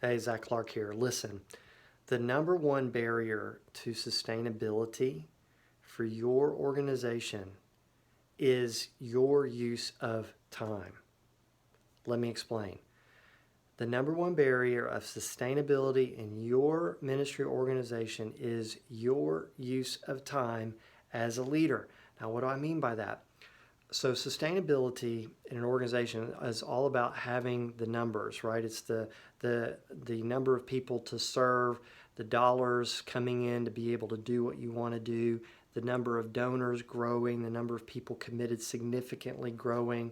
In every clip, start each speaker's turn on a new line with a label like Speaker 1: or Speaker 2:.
Speaker 1: Hey, Zach Clark here. Listen, the number one barrier to sustainability for your organization is your use of time. Let me explain. The number one barrier of sustainability in your ministry organization is your use of time as a leader. Now, what do I mean by that? So sustainability in an organization is all about having the numbers, right? It's the number of people to serve, the dollars coming in to be able to do what you want to do, the number of donors growing, the number of people committed significantly growing.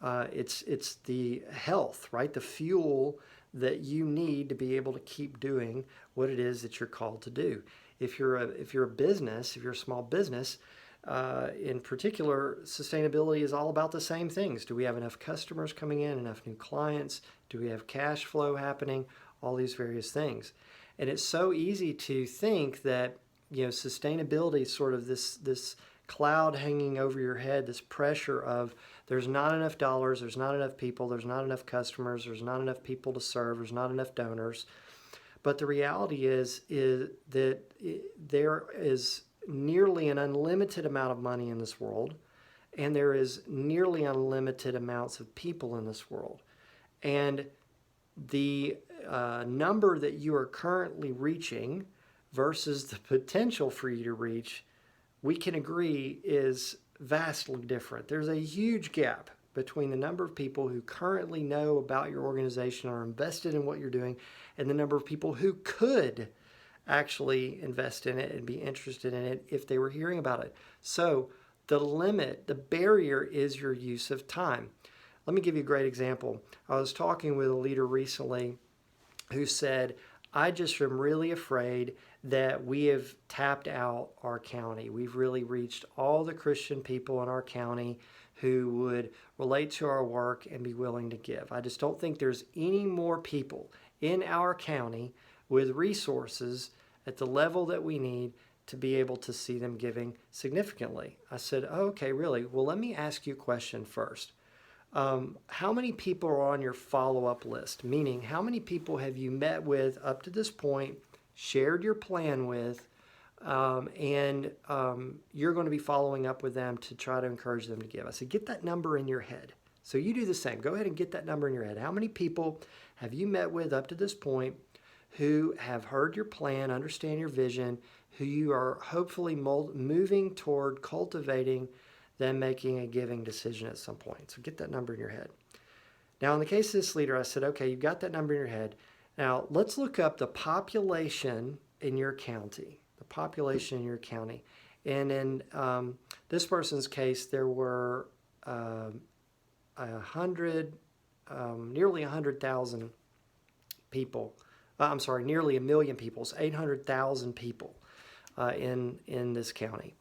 Speaker 1: It's the health, right? The fuel that you need to be able to keep doing what it is that you're called to do. If you're a business, if you're a small business, in particular, sustainability is all about the same things. Do we have enough customers coming in, enough new clients? Do we have cash flow happening? All these various things. And it's so easy to think that, sustainability is sort of this cloud hanging over your head, this pressure of there's not enough dollars, there's not enough people, there's not enough customers, there's not enough people to serve, there's not enough donors. But the reality is that there is nearly an unlimited amount of money in this world, and there is nearly unlimited amounts of people in this world. And the number that you are currently reaching versus the potential for you to reach, we can agree is vastly different. There's a huge gap between the number of people who currently know about your organization, are invested in what you're doing, and the number of people who could actually invest in it and be interested in it if they were hearing about it. So the barrier is your use of time. Let me give you a great example. I was talking with a leader recently who said, I just am really afraid that we have tapped out our county. We've really reached all the Christian people in our county who would relate to our work and be willing to give. I just don't think there's any more people in our county with resources at the level that we need to be able to see them giving significantly. I said, oh, okay, really? Well, let me ask you a question first. How many people are on your follow-up list? Meaning, how many people have you met with up to this point, shared your plan with, and you're going to be following up with them to try to encourage them to give? I said, get that number in your head. So you do the same. Go ahead and get that number in your head. How many people have you met with up to this point who have heard your plan, understand your vision, who you are hopefully moving toward cultivating them making a giving decision at some point? So get that number in your head. Now, in the case of this leader, I said, okay, you've got that number in your head. Now, let's look up the population in your county. The population in your county. And in this person's case, there were nearly 100,000 people. Nearly 1 million people. It's 800,000 people in this county.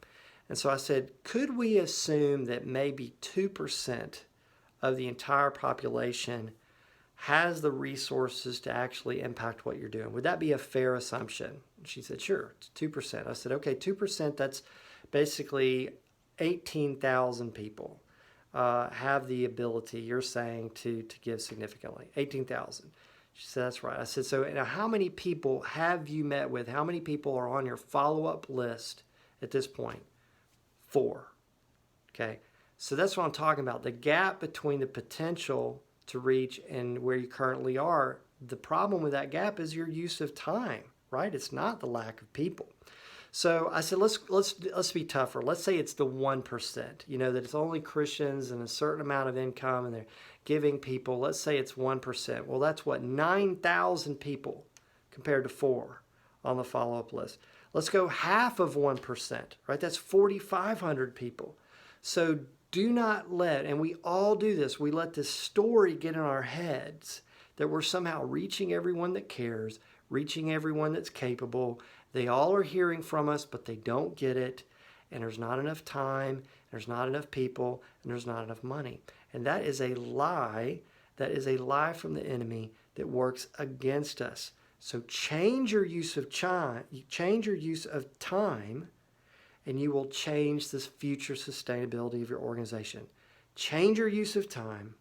Speaker 1: And so I said, could we assume that maybe 2% of the entire population has the resources to actually impact what you're doing? Would that be a fair assumption? And she said, sure, it's 2%. I said, okay, 2%, that's basically 18,000 people have the ability, you're saying, to give significantly. 18,000. She said, that's right. I said, so now how many people have you met with? How many people are on your follow-up list at this point? 4. Okay, so that's what I'm talking about. The gap between the potential to reach and where you currently are. The problem with that gap is your use of time, right? It's not the lack of people. So I said, let's be tougher. Let's say it's the 1%. That it's only Christians and a certain amount of income, and they're giving people. Let's say it's 1%. Well, that's what, 9,000 people compared to 4 on the follow-up list. Let's go half of 1%, right? That's 4,500 people. So do not let, and we all do this, we let this story get in our heads that we're somehow reaching everyone that cares, reaching everyone that's capable. They all are hearing from us, but they don't get it. And there's not enough time, there's not enough people, and there's not enough money. And that is a lie. That is a lie from the enemy that works against us. So change your use of time, and you will change the future sustainability of your organization. Change your use of time,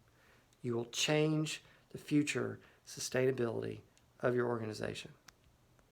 Speaker 1: you will change the future sustainability of your organization.